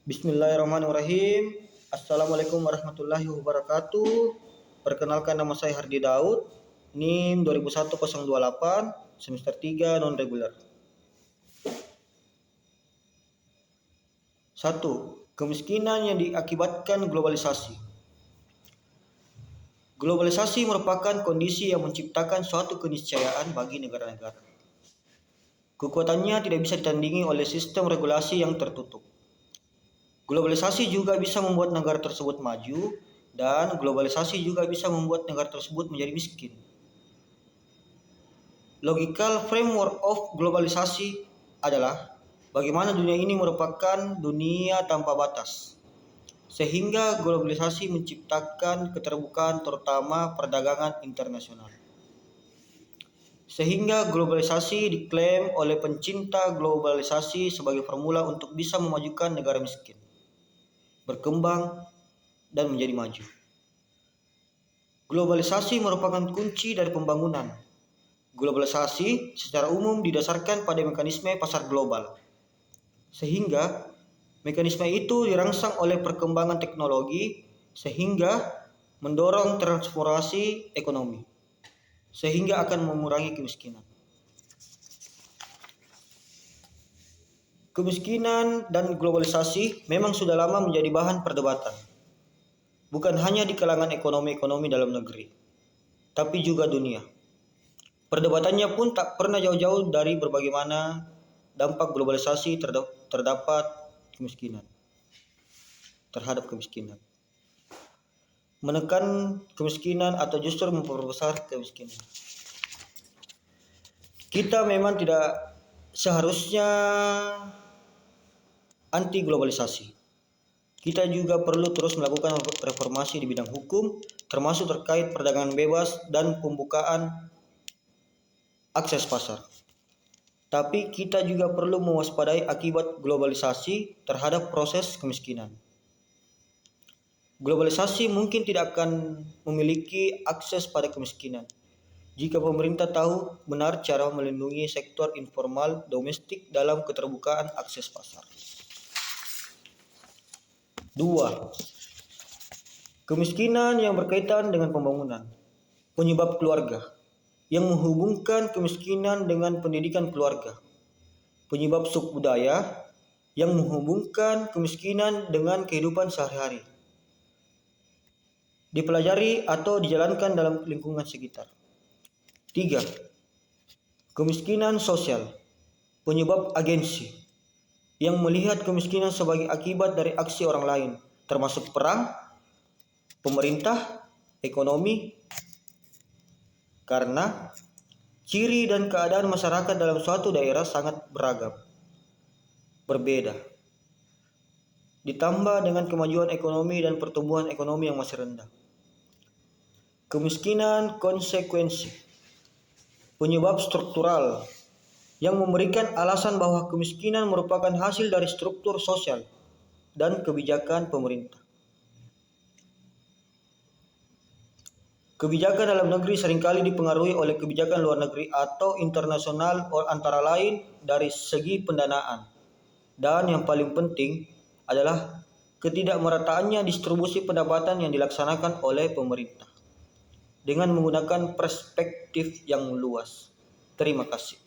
Bismillahirrahmanirrahim. Assalamualaikum warahmatullahi wabarakatuh. Perkenalkan, nama saya Hardi Daud, NIM 21028, semester 3 non reguler. 1. Kemiskinan yang diakibatkan globalisasi. Globalisasi merupakan kondisi yang menciptakan suatu keniscayaan bagi negara-negara. Kekuatannya tidak bisa ditandingi oleh sistem regulasi yang tertutup. Globalisasi juga bisa membuat negara tersebut maju, dan globalisasi juga bisa membuat negara tersebut menjadi miskin. Logical framework of globalisasi adalah bagaimana dunia ini merupakan dunia tanpa batas, sehingga globalisasi menciptakan keterbukaan terutama perdagangan internasional. Sehingga globalisasi diklaim oleh pencinta globalisasi sebagai formula untuk bisa memajukan negara miskin, berkembang, dan menjadi maju. Globalisasi merupakan kunci dari pembangunan. Globalisasi secara umum didasarkan pada mekanisme pasar global, sehingga mekanisme itu dirangsang oleh perkembangan teknologi sehingga mendorong transformasi ekonomi, sehingga akan mengurangi kemiskinan. Kemiskinan dan globalisasi memang sudah lama menjadi bahan perdebatan, bukan hanya di kalangan ekonomi dalam negeri, tapi juga dunia. Perdebatannya pun tak pernah jauh-jauh dari bagaimana dampak globalisasi terhadap kemiskinan. Menekan kemiskinan atau justru memperbesar kemiskinan. Kita memang tidak seharusnya anti globalisasi. Kita juga perlu terus melakukan reformasi di bidang hukum, termasuk terkait perdagangan bebas dan pembukaan akses pasar. Tapi kita juga perlu mewaspadai akibat globalisasi terhadap proses kemiskinan. Globalisasi mungkin tidak akan memiliki akses pada kemiskinan jika pemerintah tahu benar cara melindungi sektor informal domestik dalam keterbukaan akses pasar. 2. Kemiskinan yang berkaitan dengan pembangunan. Penyebab keluarga yang menghubungkan kemiskinan dengan pendidikan keluarga. Penyebab suku budaya yang menghubungkan kemiskinan dengan kehidupan sehari-hari. Dipelajari atau dijalankan dalam lingkungan sekitar. 3. Kemiskinan sosial. Penyebab agensi yang melihat kemiskinan sebagai akibat dari aksi orang lain, termasuk perang, pemerintah, ekonomi, karena ciri dan keadaan masyarakat dalam suatu daerah sangat beragam, berbeda. Ditambah dengan kemajuan ekonomi dan pertumbuhan ekonomi yang masih rendah. Kemiskinan konsekuensi. Penyebab struktural yang memberikan alasan bahwa kemiskinan merupakan hasil dari struktur sosial dan kebijakan pemerintah. Kebijakan dalam negeri seringkali dipengaruhi oleh kebijakan luar negeri atau internasional, antara lain dari segi pendanaan. Dan yang paling penting adalah ketidakmerataannya distribusi pendapatan yang dilaksanakan oleh pemerintah dengan menggunakan perspektif yang luas. Terima kasih.